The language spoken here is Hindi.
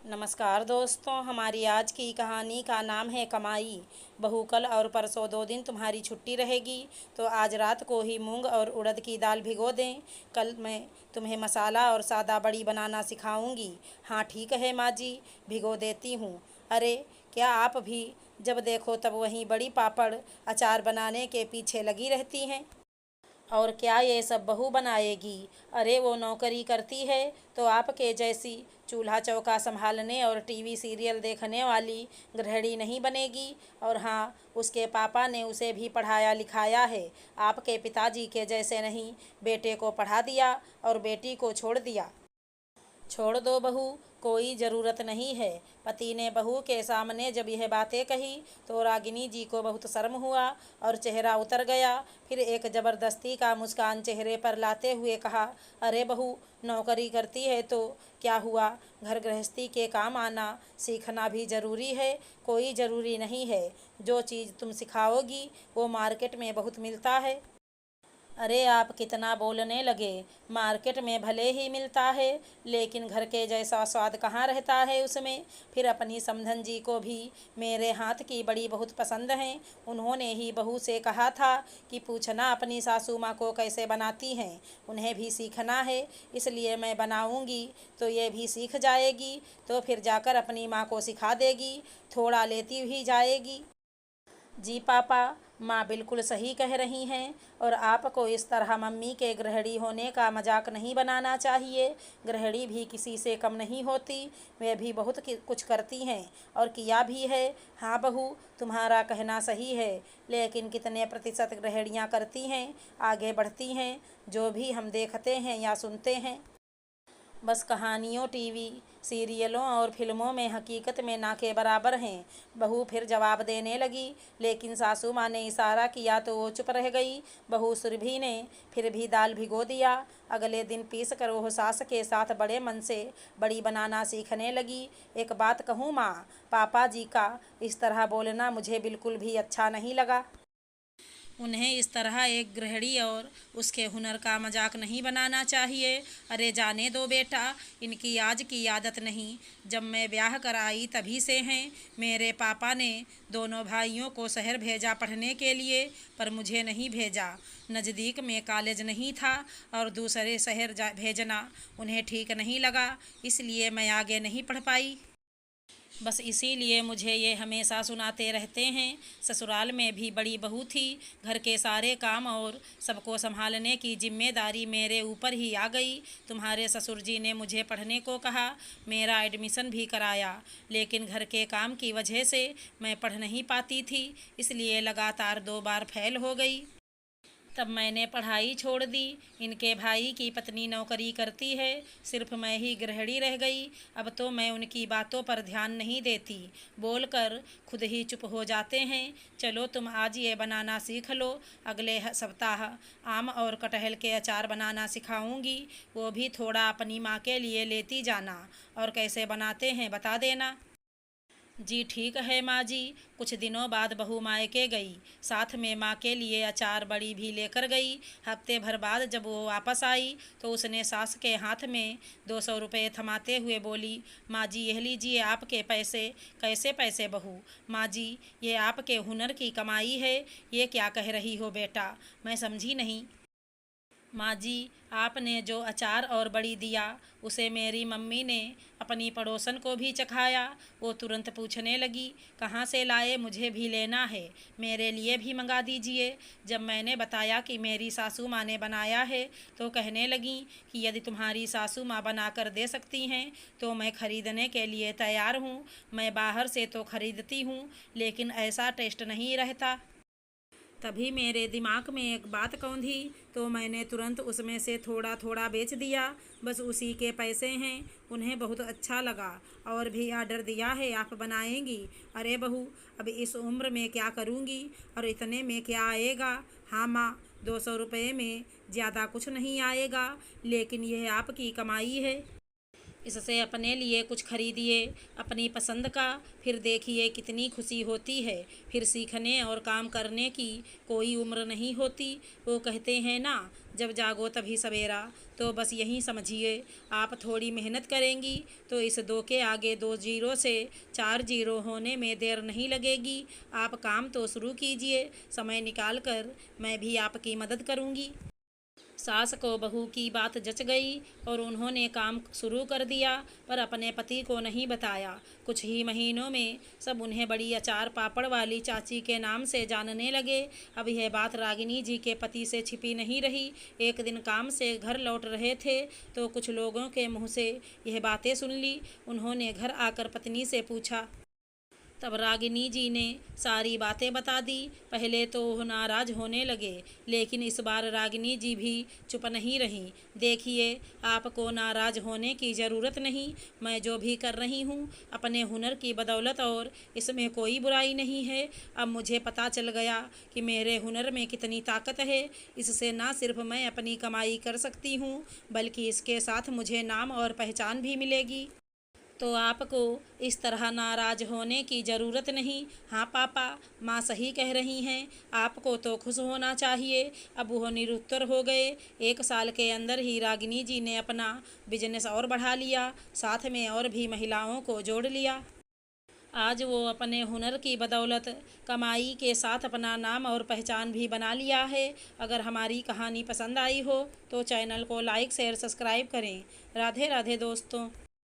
नमस्कार दोस्तों, हमारी आज की कहानी का नाम है कमाई। बहू, कल और परसों 2 दिन तुम्हारी छुट्टी रहेगी, तो आज रात को ही मूंग और उड़द की दाल भिगो दें। कल मैं तुम्हें मसाला और सादा बड़ी बनाना सिखाऊंगी। हाँ ठीक है माँ जी, भिगो देती हूँ। अरे, क्या आप भी जब देखो तब वहीं बड़ी पापड़ अचार बनाने के पीछे लगी रहती हैं? और क्या ये सब बहू बनाएगी? अरे, वो नौकरी करती है तो आपके जैसी चूल्हा चौका संभालने और टीवी सीरियल देखने वाली गृहिणी नहीं बनेगी। और हाँ, उसके पापा ने उसे भी पढ़ाया लिखाया है। आपके पिताजी के जैसे नहीं, बेटे को पढ़ा दिया और बेटी को छोड़ दिया। छोड़ दो बहू, कोई ज़रूरत नहीं है। पति ने बहू के सामने जब यह बातें कही तो रागिनी जी को बहुत शर्म हुआ और चेहरा उतर गया। फिर एक ज़बरदस्ती का मुस्कान चेहरे पर लाते हुए कहा, अरे बहू, नौकरी करती है तो क्या हुआ? घर गृहस्थी के काम आना सीखना भी ज़रूरी है। कोई ज़रूरी नहीं है। जो चीज़ तुम सिखाओगी वो मार्केट में बहुत मिलता है। अरे, आप कितना बोलने लगे। मार्केट में भले ही मिलता है, लेकिन घर के जैसा स्वाद कहाँ रहता है उसमें। फिर अपनी समधन जी को भी मेरे हाथ की बड़ी बहुत पसंद हैं। उन्होंने ही बहू से कहा था कि पूछना अपनी सासू माँ को कैसे बनाती हैं। उन्हें भी सीखना है, इसलिए मैं बनाऊंगी तो ये भी सीख जाएगी, तो फिर जाकर अपनी माँ को सिखा देगी, थोड़ा लेती भी जाएगी। जी पापा, माँ बिल्कुल सही कह रही हैं। और आपको इस तरह मम्मी के गृहिणी होने का मजाक नहीं बनाना चाहिए। गृहिणी भी किसी से कम नहीं होती, वे भी बहुत कुछ करती हैं और किया भी है। हाँ बहू, तुम्हारा कहना सही है, लेकिन कितने प्रतिशत गृहिणियाँ करती हैं, आगे बढ़ती हैं, जो भी हम देखते हैं या सुनते हैं। बस कहानियों, टीवी सीरियलों और फिल्मों में हकीकत में ना के बराबर हैं। बहू फिर जवाब देने लगी, लेकिन सासू माँ ने इशारा किया तो वो चुप रह गई। बहू सुरभि ने फिर भी दाल भिगो दिया। अगले दिन पीस कर वो सास के साथ बड़े मन से बड़ी बनाना सीखने लगी। एक बात कहूँ माँ, पापा जी का इस तरह बोलना मुझे बिल्कुल भी अच्छा नहीं लगा। उन्हें इस तरह एक गृहिणी और उसके हुनर का मजाक नहीं बनाना चाहिए। अरे जाने दो बेटा, इनकी आज की आदत नहीं, जब मैं ब्याह कर आई तभी से हैं। मेरे पापा ने दोनों भाइयों को शहर भेजा पढ़ने के लिए, पर मुझे नहीं भेजा। नज़दीक में कॉलेज नहीं था और दूसरे शहर भेजना उन्हें ठीक नहीं लगा, इसलिए मैं आगे नहीं पढ़ पाई। बस इसीलिए मुझे ये हमेशा सुनाते रहते हैं। ससुराल में भी बड़ी बहू थी, घर के सारे काम और सबको संभालने की जिम्मेदारी मेरे ऊपर ही आ गई। तुम्हारे ससुर जी ने मुझे पढ़ने को कहा, मेरा एडमिशन भी कराया, लेकिन घर के काम की वजह से मैं पढ़ नहीं पाती थी, इसलिए लगातार 2 बार फेल हो गई। तब मैंने पढ़ाई छोड़ दी। इनके भाई की पत्नी नौकरी करती है, सिर्फ मैं ही गृहिणी रह गई। अब तो मैं उनकी बातों पर ध्यान नहीं देती, बोलकर खुद ही चुप हो जाते हैं। चलो तुम आज ये बनाना सीख लो, अगले सप्ताह आम और कटहल के अचार बनाना सिखाऊंगी। वो भी थोड़ा अपनी माँ के लिए लेती जाना, और कैसे बनाते हैं बता देना। जी ठीक है माँ जी। कुछ दिनों बाद बहू मायके गई, साथ में माँ के लिए अचार बड़ी भी लेकर गई। हफ्ते भर बाद जब वो वापस आई तो उसने सास के हाथ में 200 रुपये थमाते हुए बोली, माँ जी यह लीजिए आपके पैसे। कैसे पैसे बहू? माँ जी, ये आपके हुनर की कमाई है। ये क्या कह रही हो बेटा, मैं समझी नहीं। माँ जी, आपने जो अचार और बड़ी दिया उसे मेरी मम्मी ने अपनी पड़ोसन को भी चखाया। वो तुरंत पूछने लगी, कहाँ से लाए, मुझे भी लेना है, मेरे लिए भी मंगा दीजिए। जब मैंने बताया कि मेरी सासू माँ ने बनाया है तो कहने लगी कि यदि तुम्हारी सासू माँ बना कर दे सकती हैं तो मैं ख़रीदने के लिए तैयार हूँ। मैं बाहर से तो ख़रीदती हूँ, लेकिन ऐसा टेस्ट नहीं रहता। तभी मेरे दिमाग में एक बात कौंधी, तो मैंने तुरंत उसमें से थोड़ा थोड़ा बेच दिया। बस उसी के पैसे हैं। उन्हें बहुत अच्छा लगा और भी आर्डर दिया है, आप बनाएंगी? अरे बहू, अब इस उम्र में क्या करूँगी, और इतने में क्या आएगा। हाँ माँ, 200 रुपये में ज़्यादा कुछ नहीं आएगा, लेकिन यह आपकी कमाई है। इससे अपने लिए कुछ खरीदिए अपनी पसंद का, फिर देखिए कितनी खुशी होती है। फिर सीखने और काम करने की कोई उम्र नहीं होती। वो कहते हैं ना, जब जागो तभी सवेरा। तो बस यही समझिए, आप थोड़ी मेहनत करेंगी तो इस 2 के आगे 2 जीरो से 4 जीरो होने में देर नहीं लगेगी। आप काम तो शुरू कीजिए, समय निकाल कर मैं भी आपकी मदद करूँगी। सास को बहू की बात जच गई और उन्होंने काम शुरू कर दिया, पर अपने पति को नहीं बताया। कुछ ही महीनों में सब उन्हें बड़ी अचार पापड़ वाली चाची के नाम से जानने लगे। अब यह बात रागिनी जी के पति से छिपी नहीं रही। एक दिन काम से घर लौट रहे थे तो कुछ लोगों के मुंह से यह बातें सुन ली। उन्होंने घर आकर पत्नी से पूछा। तब रागिनी जी ने सारी बातें बता दी। पहले तो वो नाराज होने लगे, लेकिन इस बार रागिनी जी भी चुप नहीं रहीं। देखिए, आपको नाराज होने की ज़रूरत नहीं। मैं जो भी कर रही हूँ अपने हुनर की बदौलत, और इसमें कोई बुराई नहीं है। अब मुझे पता चल गया कि मेरे हुनर में कितनी ताकत है। इससे ना सिर्फ मैं अपनी कमाई कर सकती हूँ, बल्कि इसके साथ मुझे नाम और पहचान भी मिलेगी। तो आपको इस तरह नाराज होने की ज़रूरत नहीं। हाँ पापा, माँ सही कह रही हैं। आपको तो खुश होना चाहिए। अब वो निरुत्तर हो गए। 1 साल के अंदर ही रागिनी जी ने अपना बिजनेस और बढ़ा लिया, साथ में और भी महिलाओं को जोड़ लिया। आज वो अपने हुनर की बदौलत कमाई के साथ अपना नाम और पहचान भी बना लिया है। अगर हमारी कहानी पसंद आई हो तो चैनल को लाइक शेयर सब्सक्राइब करें। राधे राधे दोस्तों।